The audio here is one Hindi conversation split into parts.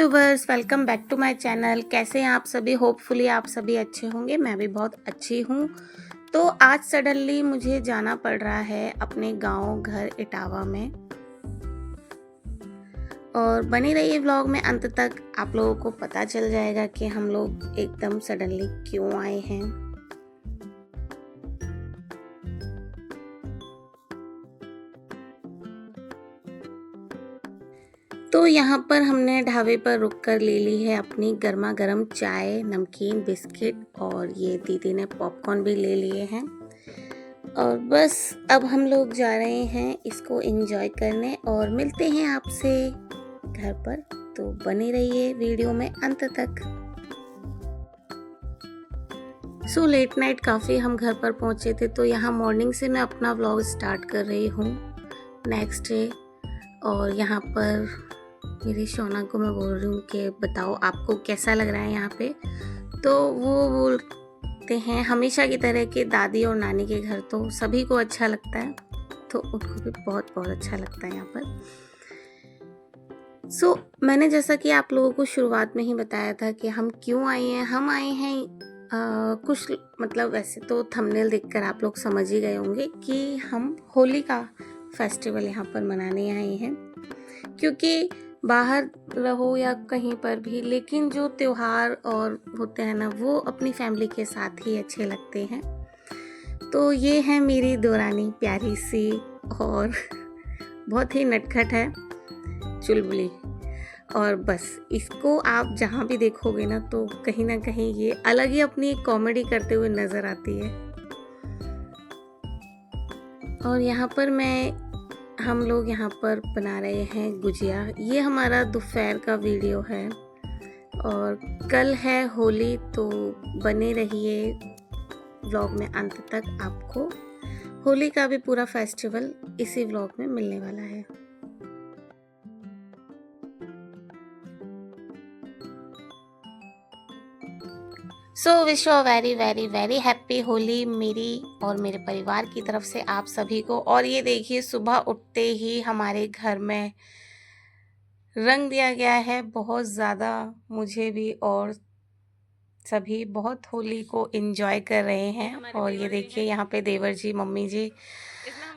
Viewers, welcome back to my channel. कैसे हैं आप सभी? होपफुली आप सभी अच्छे होंगे। मैं भी बहुत अच्छी हूँ। तो आज सडनली मुझे जाना पड़ रहा है अपने गांव घर इटावा में, और बनी रहिए व्लॉग में अंत तक। आप लोगों को पता चल जाएगा कि हम लोग एकदम सडनली क्यों आए हैं। तो यहाँ पर हमने ढाबे पर रुककर ले ली है अपनी गर्मा गर्म चाय, नमकीन, बिस्किट, और ये दीदी ने पॉपकॉर्न भी ले लिए हैं। और बस अब हम लोग जा रहे हैं इसको एंजॉय करने, और मिलते हैं आपसे घर पर। तो बने रहिए वीडियो में अंत तक। सो लेट नाइट काफ़ी हम घर पर पहुँचे थे, तो यहाँ मॉर्निंग से मैं अपना व्लॉग स्टार्ट कर रही हूँ नेक्स्ट डे। और यहाँ पर मेरी शोना को मैं बोल रही हूँ कि बताओ आपको कैसा लग रहा है यहाँ पे। तो वो बोलते हैं हमेशा की तरह कि दादी और नानी के घर तो सभी को अच्छा लगता है, तो उनको भी बहुत बहुत अच्छा लगता है यहाँ पर। सो मैंने जैसा कि आप लोगों को शुरुआत में ही बताया था कि हम क्यों आए हैं। हम आए हैं कुछ मतलब वैसे तो थंबनेल देखकर आप लोग समझ ही गए होंगे कि हम होली का फेस्टिवल यहाँ पर मनाने आए हैं। क्योंकि बाहर रहो या कहीं पर भी, लेकिन जो त्योहार और होते हैं ना, वो अपनी फैमिली के साथ ही अच्छे लगते हैं। तो ये है मेरी दोरानी, प्यारी सी और बहुत ही नटखट है, चुलबुली। और बस इसको आप जहाँ भी देखोगे ना, तो कहीं ना कहीं ये अलग ही अपनी कॉमेडी करते हुए नज़र आती है। और यहाँ पर हम लोग यहाँ पर बना रहे हैं गुजिया। ये हमारा दोपहर का वीडियो है, और कल है होली, तो बने रहिए व्लॉग में अंत तक। आपको होली का भी पूरा फेस्टिवल इसी व्लॉग में मिलने वाला है। So wish you very very very happy Holi मेरी और मेरे परिवार की तरफ से आप सभी को। और ये देखिए, सुबह उठते ही हमारे घर में रंग दिया गया है बहुत ज़्यादा। मुझे भी और सभी बहुत होली को एंजॉय कर रहे हैं। और ये देखिए, यहाँ पे देवर जी, मम्मी जी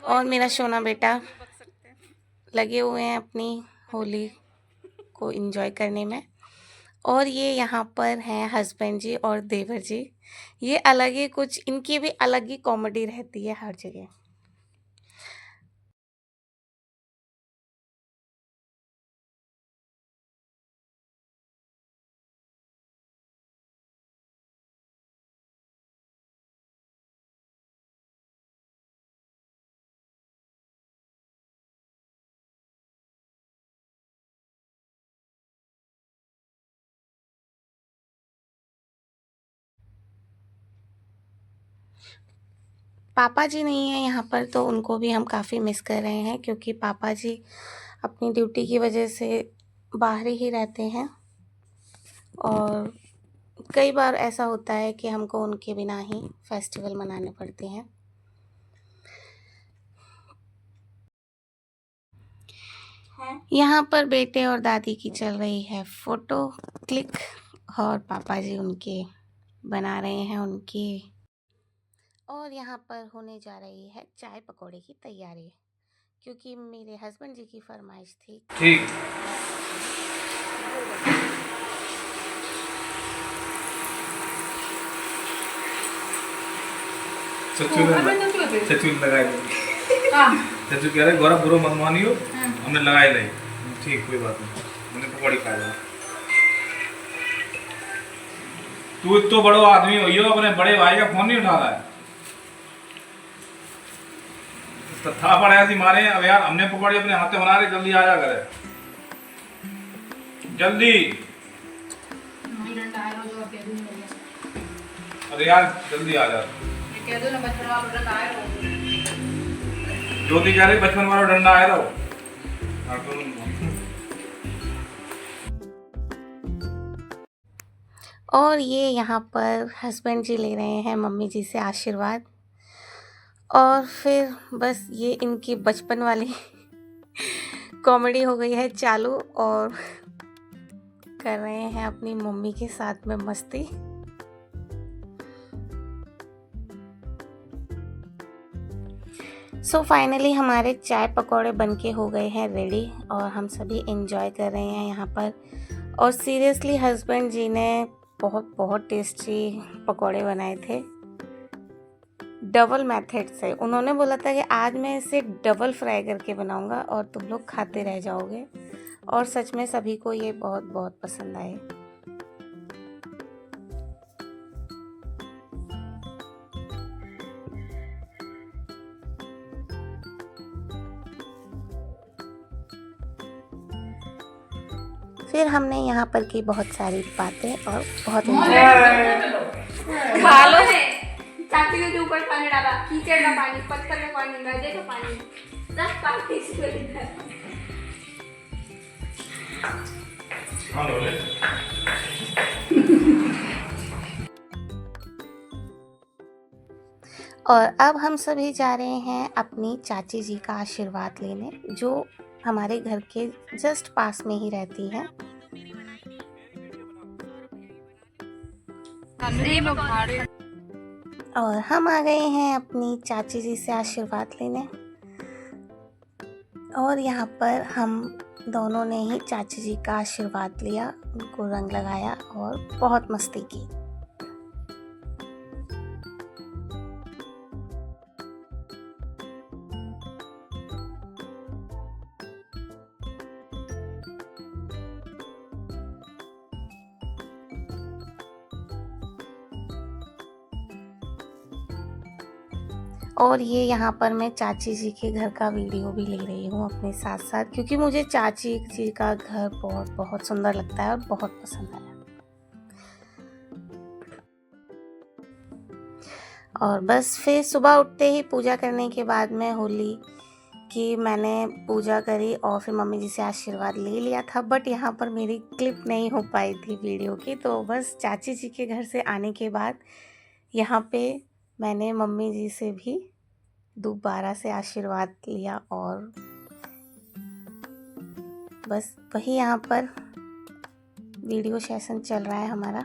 और मेरा सोना बेटा लगे हुए हैं अपनी होली को एंजॉय करने में। और ये यहाँ पर हैं हस्बैंड जी और देवर जी। ये अलग ही कुछ, इनकी भी अलग ही कॉमेडी रहती है हर जगह। पापा जी नहीं है यहाँ पर, तो उनको भी हम काफ़ी मिस कर रहे हैं, क्योंकि पापा जी अपनी ड्यूटी की वजह से बाहर ही रहते हैं। और कई बार ऐसा होता है कि हमको उनके बिना ही फेस्टिवल मनाने पड़ते हैं। यहाँ पर बेटे और दादी की चल रही है फ़ोटो क्लिक, और पापा जी उनके बना रहे हैं उनकी। और यहाँ पर होने जा रही है चाय पकौड़े की तैयारी, क्योंकि मेरे हस्बैंड जी की फरमाइश थी। ठीक। चचू लगाई चचू कह रहे गौरव बुरो मत मानियो, हमने लगाई नहीं। ठीक, कोई बात नहीं, मैंने पकौड़ी खा लिया। तू तो बड़ो आदमी हो, अपने बड़े भाई का फोन नहीं उठा रहा है। तो था पड़ा ऐसी मारे। अब यार हमने पकौड़ी अपने हाथ से बना रहे, जल्दी आ जा करे, जल्दी। अरे यार जल्दी आ जा। ज्योति कह रही बचपन वाला डंडा आया रहो। और ये यहाँ पर हस्बैंड जी ले रहे हैं मम्मी जी से आशीर्वाद। और फिर बस ये इनकी बचपन वाली कॉमेडी हो गई है चालू। और कर रहे हैं अपनी मम्मी के साथ में मस्ती। सो फाइनली हमारे चाय पकौड़े बनके हो गए हैं रेडी और हम सभी एंजॉय कर रहे हैं यहाँ पर। और सीरियसली हस्बैंड जी ने बहुत बहुत टेस्टी पकौड़े बनाए थे, डबल मेथड से। उन्होंने बोला था कि आज मैं इसे डबल फ्राई करके बनाऊंगा और तुम लोग खाते रह जाओगे, और सच में सभी को ये बहुत बहुत पसंद आए। फिर हमने यहाँ पर की बहुत सारी बातें और बहुत खा लो। चाची ने ऊपर पानी डाला, कीचड़ का पानी, पत्थर का पानी, मैदे का पानी, सब पानी इसमें इधर। और अब हम सभी जा रहे हैं अपनी चाची जी का आशीर्वाद लेने, जो हमारे घर के जस्ट पास में ही रहती हैं। और हम आ गए हैं अपनी चाची जी से आशीर्वाद लेने, और यहाँ पर हम दोनों ने ही चाची जी का आशीर्वाद लिया, उनको रंग लगाया और बहुत मस्ती की। और ये यहाँ पर मैं चाची जी के घर का वीडियो भी ले रही हूँ अपने साथ साथ, क्योंकि मुझे चाची जी का घर बहुत बहुत सुंदर लगता है और बहुत पसंद आया। और बस फिर सुबह उठते ही पूजा करने के बाद में होली की मैंने पूजा करी और फिर मम्मी जी से आशीर्वाद ले लिया था, बट यहाँ पर मेरी क्लिप नहीं हो पाई थी वीडियो की। तो बस चाची जी के घर से आने के बाद यहाँ पे मैंने मम्मी जी से भी दोबारा से आशीर्वाद लिया, और बस वही यहाँ पर वीडियो सेशन चल रहा है हमारा।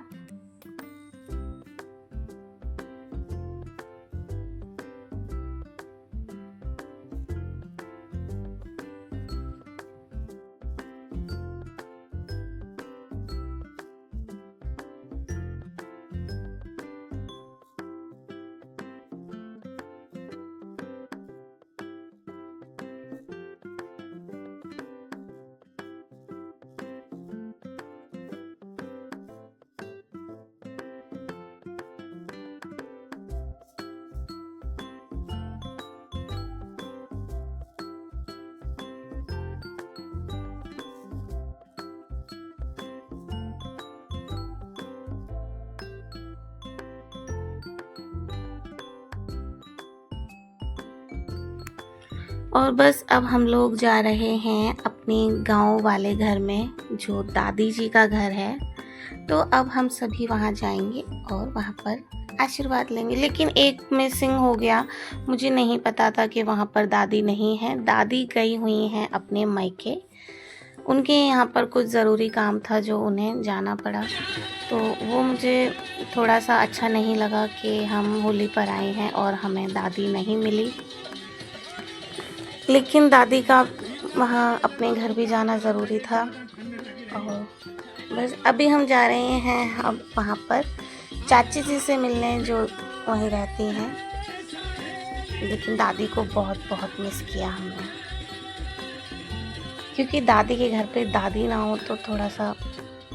और बस अब हम लोग जा रहे हैं अपने गांव वाले घर में, जो दादी जी का घर है। तो अब हम सभी वहां जाएंगे और वहां पर आशीर्वाद लेंगे। लेकिन एक मिसिंग हो गया, मुझे नहीं पता था कि वहां पर दादी नहीं है। दादी गई हुई हैं अपने मायके, उनके यहाँ पर कुछ ज़रूरी काम था जो उन्हें जाना पड़ा। तो वो मुझे थोड़ा सा अच्छा नहीं लगा कि हम होली पर आए हैं और हमें दादी नहीं मिली। लेकिन दादी का वहाँ अपने घर भी जाना ज़रूरी था। और बस अभी हम जा रहे हैं अब वहाँ पर चाची जी से मिलने, जो वहीं रहती हैं। लेकिन दादी को बहुत बहुत मिस किया हमने, क्योंकि दादी के घर पे दादी ना हो तो थोड़ा सा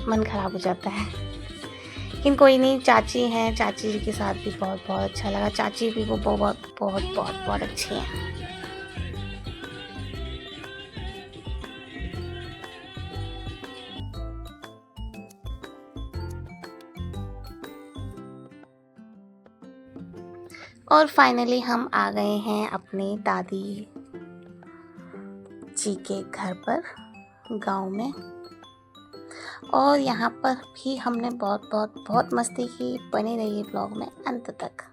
मन ख़राब हो जाता है। लेकिन कोई नहीं, चाची हैं, चाची जी के साथ भी बहुत बहुत अच्छा लगा। चाची भी वो बहुत बहुत बहुत बहुत अच्छी हैं। और फाइनली हम आ गए हैं अपनी दादी जी के घर पर गांव में। और यहाँ पर भी हमने बहुत बहुत बहुत मस्ती की। बने रहिए ब्लॉग में अंत तक।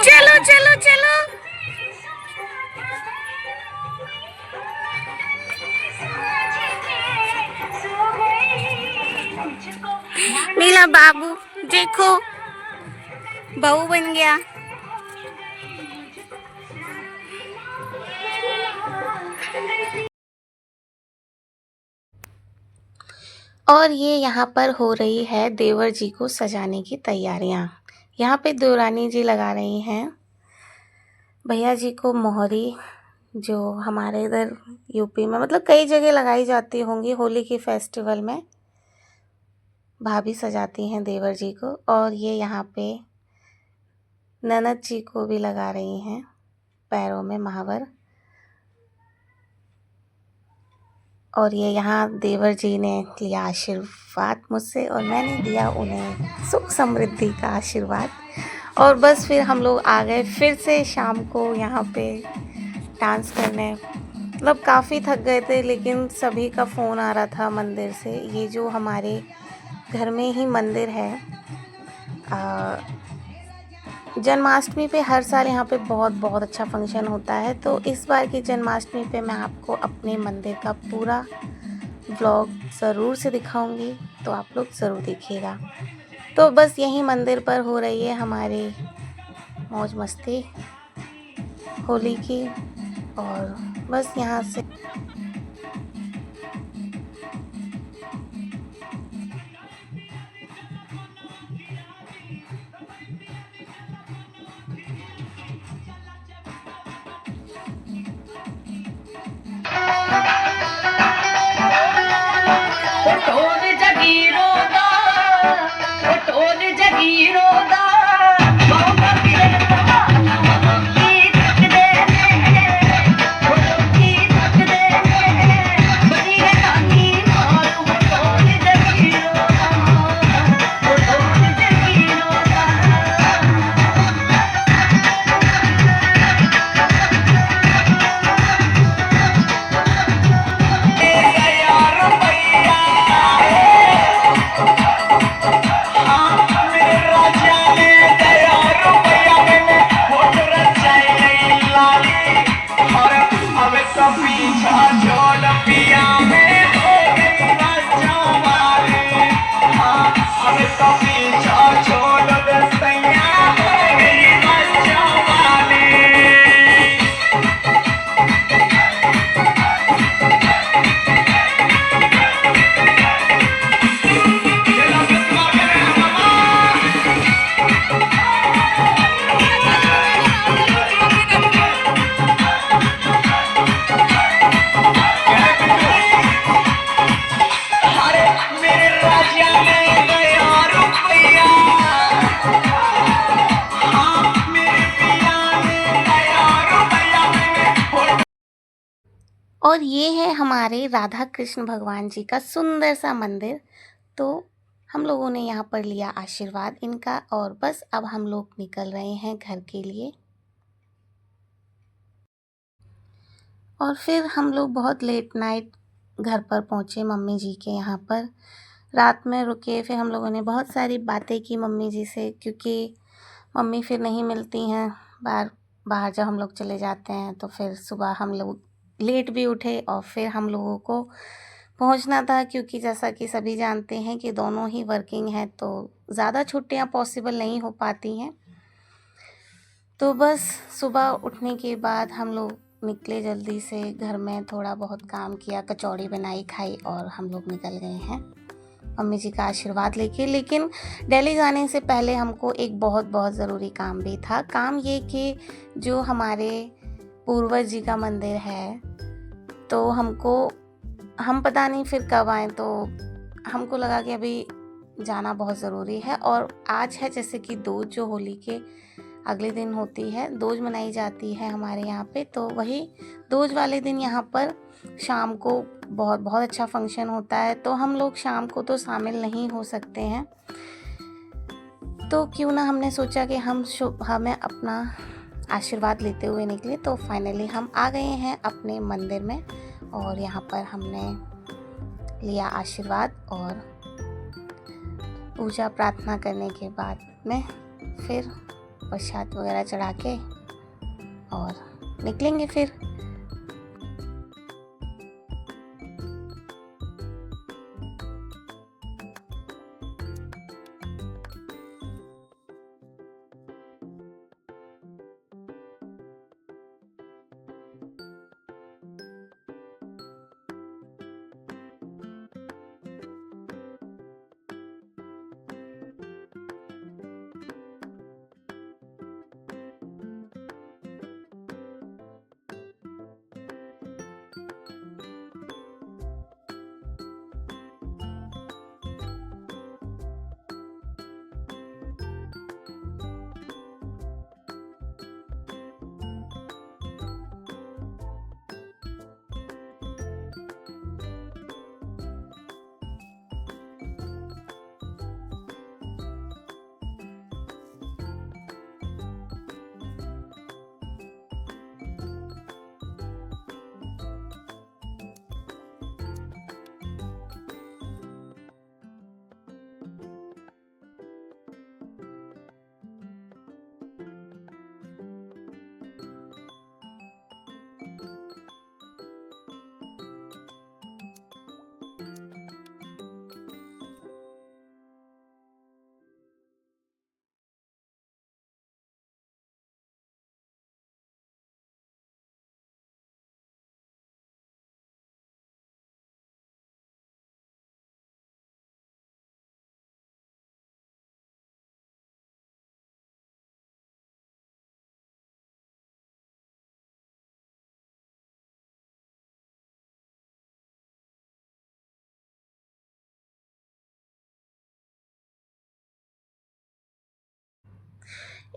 चलो चलो चलो। मेरा बाबू देखो बहू बन गया। और ये यहाँ पर हो रही है देवर जी को सजाने की तैयारियाँ। यहाँ पे देवरानी जी लगा रही हैं भैया जी को मोहरी, जो हमारे इधर यूपी में मतलब कई जगह लगाई जाती होंगी होली के फेस्टिवल में। भाभी सजाती हैं देवर जी को। और ये यहाँ पे ननद जी को भी लगा रही हैं पैरों में महावर। और ये यहाँ देवर जी ने लिया आशीर्वाद मुझसे और मैंने दिया उन्हें सुख समृद्धि का आशीर्वाद। और बस फिर हम लोग आ गए फिर से शाम को यहाँ पे डांस करने। मतलब काफ़ी थक गए थे, लेकिन सभी का फ़ोन आ रहा था मंदिर से। ये जो हमारे घर में ही मंदिर है, जन्माष्टमी पे हर साल यहाँ पे बहुत अच्छा फंक्शन होता है। तो इस बार की जन्माष्टमी पे मैं आपको अपने मंदिर का पूरा व्लॉग ज़रूर से दिखाऊंगी, तो आप लोग ज़रूर देखिएगा। तो बस यहीं मंदिर पर हो रही है हमारी मौज मस्ती होली की। और बस यहाँ से और ये है हमारे राधा कृष्ण भगवान जी का सुंदर सा मंदिर। तो हम लोगों ने यहाँ पर लिया आशीर्वाद इनका और बस अब हम लोग निकल रहे हैं घर के लिए। और फिर हम लोग बहुत लेट नाइट घर पर पहुँचे मम्मी जी के यहाँ पर। रात में रुके, फिर हम लोगों ने बहुत सारी बातें की मम्मी जी से, क्योंकि मम्मी फिर नहीं मिलती हैं बाहर जब हम लोग चले जाते हैं। तो फिर सुबह हम लोग लेट भी उठे और फिर हम लोगों को पहुंचना था, क्योंकि जैसा कि सभी जानते हैं कि दोनों ही वर्किंग हैं तो ज़्यादा छुट्टियां पॉसिबल नहीं हो पाती हैं। तो बस सुबह उठने के बाद हम लोग निकले जल्दी से, घर में थोड़ा बहुत काम किया, कचौड़ी बनाई, खाई और हम लोग निकल गए हैं मम्मी जी का आशीर्वाद लेके। लेकिन दिल्ली जाने से पहले हमको एक बहुत बहुत ज़रूरी काम भी था। काम ये कि जो हमारे पूर्वज जी का मंदिर है, तो हम पता नहीं फिर कब आए, तो हमको लगा कि अभी जाना बहुत ज़रूरी है। और आज है जैसे कि दूज, जो होली के अगले दिन होती है, दूज मनाई जाती है हमारे यहाँ पे। तो वही दूज वाले दिन यहाँ पर शाम को बहुत बहुत अच्छा फंक्शन होता है। तो हम लोग शाम को तो शामिल नहीं हो सकते हैं, तो क्यों ना हमने सोचा कि हमें अपना आशीर्वाद लेते हुए निकले। तो फाइनली हम आ गए हैं अपने मंदिर में और यहाँ पर हमने लिया आशीर्वाद और पूजा प्रार्थना करने के बाद में फिर प्रसाद वगैरह चढ़ा के और निकलेंगे फिर।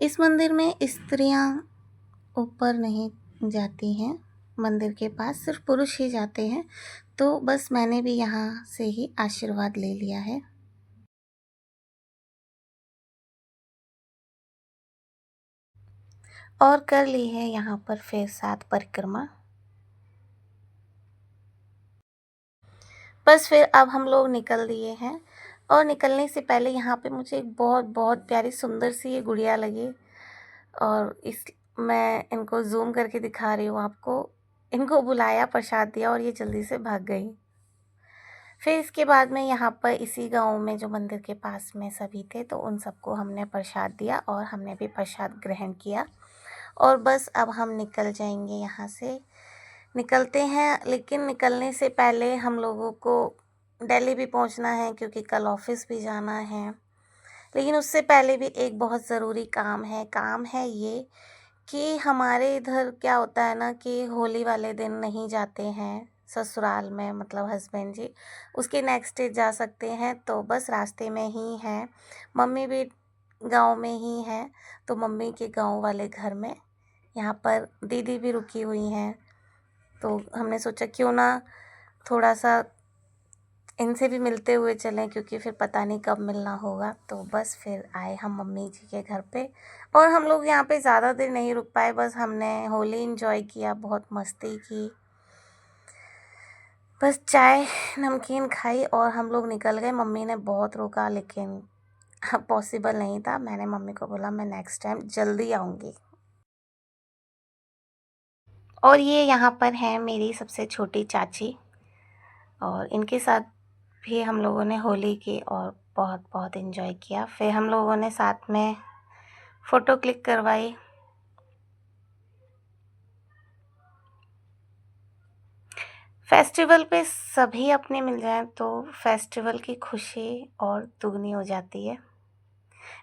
इस मंदिर में स्त्रियां ऊपर नहीं जाती हैं, मंदिर के पास सिर्फ पुरुष ही जाते हैं। तो बस मैंने भी यहाँ से ही आशीर्वाद ले लिया है। और कर ली है यहाँ पर फिर 7 परिक्रमा। बस फिर अब हम लोग निकल दिए हैं। और निकलने से पहले यहाँ पे मुझे एक बहुत बहुत प्यारी सुंदर सी ये गुड़िया लगी, और मैं इनको जूम करके दिखा रही हूँ आपको। इनको बुलाया, प्रसाद दिया और ये जल्दी से भाग गई। फिर इसके बाद में यहाँ पर इसी गांव में जो मंदिर के पास में सभी थे, तो उन सबको हमने प्रसाद दिया और हमने भी प्रसाद ग्रहण किया। और बस अब हम निकल जाएंगे यहाँ से, निकलते हैं। लेकिन निकलने से पहले हम लोगों को दिल्ली भी पहुँचना है, क्योंकि कल ऑफिस भी जाना है। लेकिन उससे पहले भी एक बहुत ज़रूरी काम है ये कि हमारे इधर क्या होता है ना कि होली वाले दिन नहीं जाते हैं ससुराल में, मतलब हस्बैंड जी उसके नेक्स्ट डे जा सकते हैं। तो बस रास्ते में ही है, मम्मी भी गांव में ही है, तो मम्मी के गांव वाले घर में यहाँ पर दीदी भी रुकी हुई हैं। तो हमने सोचा क्यों ना थोड़ा सा इनसे भी मिलते हुए चलें, क्योंकि फिर पता नहीं कब मिलना होगा। तो बस फिर आए हम मम्मी जी के घर पे, और हम लोग यहाँ पे ज़्यादा देर नहीं रुक पाए। बस हमने होली एंजॉय किया, बहुत मस्ती की, बस चाय नमकीन खाई और हम लोग निकल गए। मम्मी ने बहुत रोका लेकिन पॉसिबल नहीं था। मैंने मम्मी को बोला मैं नेक्स्ट टाइम जल्दी आऊँगी। और ये यहाँ पर है मेरी सबसे छोटी चाची, और इनके साथ भी हम लोगों ने होली की और बहुत बहुत इन्जॉय किया। फिर हम लोगों ने साथ में फ़ोटो क्लिक करवाई। फेस्टिवल पे सभी अपने मिल जाएं तो फेस्टिवल की खुशी और दुगनी हो जाती है,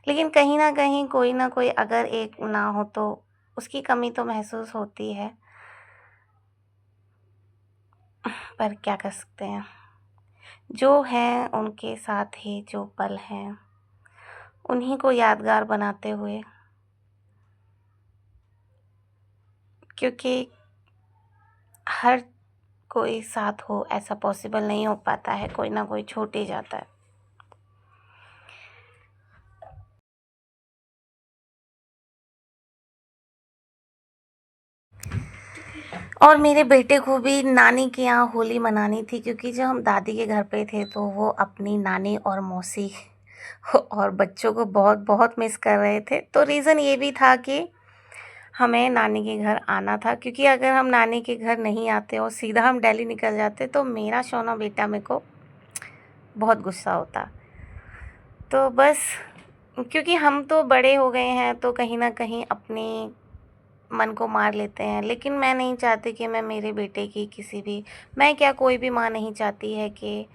लेकिन कहीं ना कहीं कोई ना कोई अगर एक ना हो तो उसकी कमी तो महसूस होती है, पर क्या कर सकते हैं। जो हैं उनके साथ ही जो पल हैं उन्हीं को यादगार बनाते हुए, क्योंकि हर कोई साथ हो ऐसा पॉसिबल नहीं हो पाता है, कोई ना कोई छूट ही जाता है। और मेरे बेटे को भी नानी के यहाँ होली मनानी थी, क्योंकि जब हम दादी के घर पे थे तो वो अपनी नानी और मौसी और बच्चों को बहुत बहुत मिस कर रहे थे। तो रीज़न ये भी था कि हमें नानी के घर आना था, क्योंकि अगर हम नानी के घर नहीं आते और सीधा हम दिल्ली निकल जाते तो मेरा सोना बेटा मेरे को बहुत गुस्सा होता। तो बस क्योंकि हम तो बड़े हो गए हैं तो कहीं ना कहीं अपने मन को मार लेते हैं, लेकिन मैं नहीं चाहती कि मैं मेरे बेटे की किसी भी, मैं क्या कोई भी माँ नहीं चाहती है कि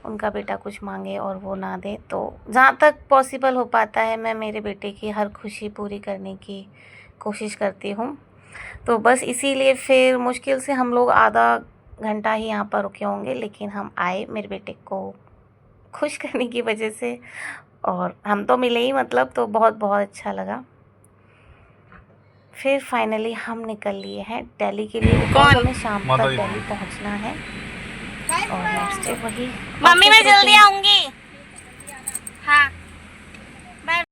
उनका बेटा कुछ मांगे और वो ना दे। तो जहाँ तक पॉसिबल हो पाता है मैं मेरे बेटे की हर खुशी पूरी करने की कोशिश करती हूँ। तो बस इसीलिए फिर मुश्किल से हम लोग आधा घंटा ही यहाँ पर रुके होंगे, लेकिन हम आए मेरे बेटे को खुश करने की वजह से, और हम तो मिले ही मतलब, तो बहुत बहुत अच्छा लगा। फिर फाइनली हम निकल लिए हैं दिल्ली के लिए, बिकॉज हमें शाम तक दिल्ली पहुंचना है और नेक्स्ट डे वही। मम्मी मैं जल्दी आऊंगी। हाँ बाय।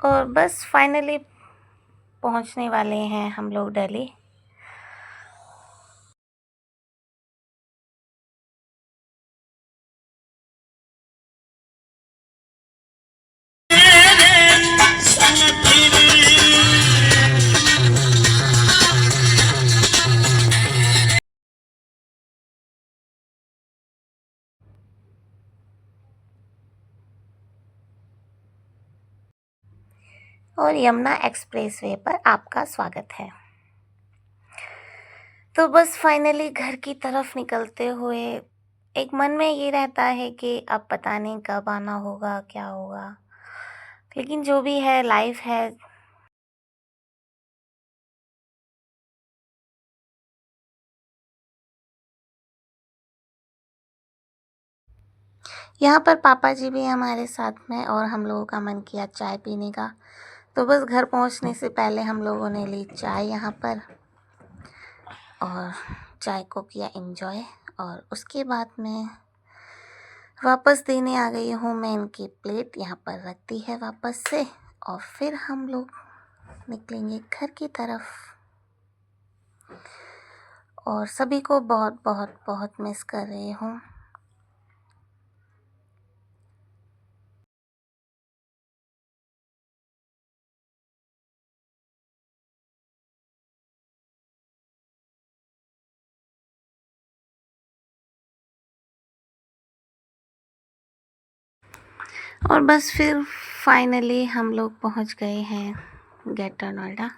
और बस फाइनली पहुंचने वाले हैं हम लोग दिल्ली। और यमुना एक्सप्रेसवे पर आपका स्वागत है। तो बस फाइनली घर की तरफ निकलते हुए एक मन में ये रहता है कि अब पता नहीं कब आना होगा, क्या होगा, लेकिन जो भी है लाइफ है। यहाँ पर पापा जी भी हमारे साथ में, और हम लोगों का मन किया चाय पीने का। तो बस घर पहुँचने से पहले हम लोगों ने ली चाय यहाँ पर और चाय को किया एंजॉय, और उसके बाद में वापस देने आ गई हूँ मैं इनकी प्लेट, यहाँ पर रखती है वापस से, और फिर हम लोग निकलेंगे घर की तरफ। और सभी को बहुत बहुत बहुत मिस कर रही हूँ। और बस फिर फाइनली हम लोग पहुँच गए हैं ग्रेटर नोएडा,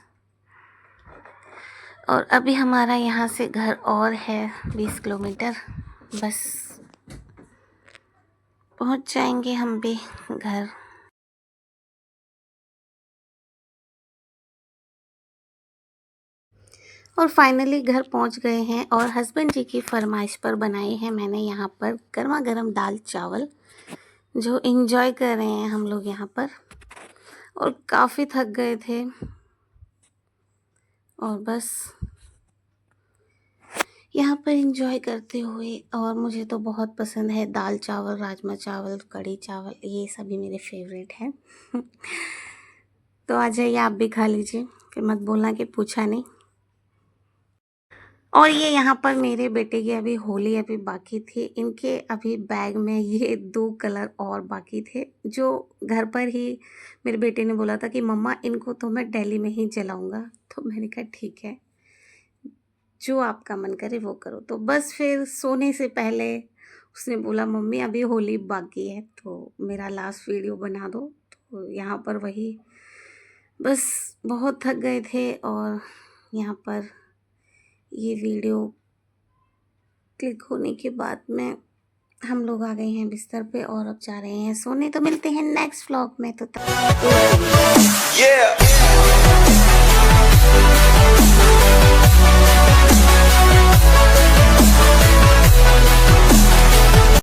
और अभी हमारा यहाँ से घर और है 20 किलोमीटर। बस पहुँच जाएंगे हम भी घर। और फाइनली घर पहुँच गए हैं, और हस्बैंड जी की फरमाइश पर बनाए हैं मैंने यहाँ पर गर्मा गर्म दाल चावल, जो एंजॉय कर रहे हैं हम लोग यहाँ पर, और काफ़ी थक गए थे और बस यहाँ पर एंजॉय करते हुए। और मुझे तो बहुत पसंद है दाल चावल, राजमा चावल, कढ़ी चावल, ये सभी मेरे फेवरेट हैं। तो आ जाइए आप भी खा लीजिए, फिर मत बोलना कि पूछा नहीं। और ये यहाँ पर मेरे बेटे की अभी होली अभी बाकी थी, इनके अभी बैग में ये 2 कलर और बाकी थे, जो घर पर ही मेरे बेटे ने बोला था कि मम्मा इनको तो मैं दिल्ली में ही जलाऊंगा। तो मैंने कहा ठीक है, जो आपका मन करे वो करो। तो बस फिर सोने से पहले उसने बोला मम्मी अभी होली बाकी है तो मेरा लास्ट वीडियो बना दो। तो यहाँ पर वही बस बहुत थक गए थे और यहाँ पर ये वीडियो क्लिक होने के बाद में हम लोग आ गए हैं बिस्तर पे और अब जा रहे हैं सोने। तो मिलते हैं नेक्स्ट व्लॉग में, तो तब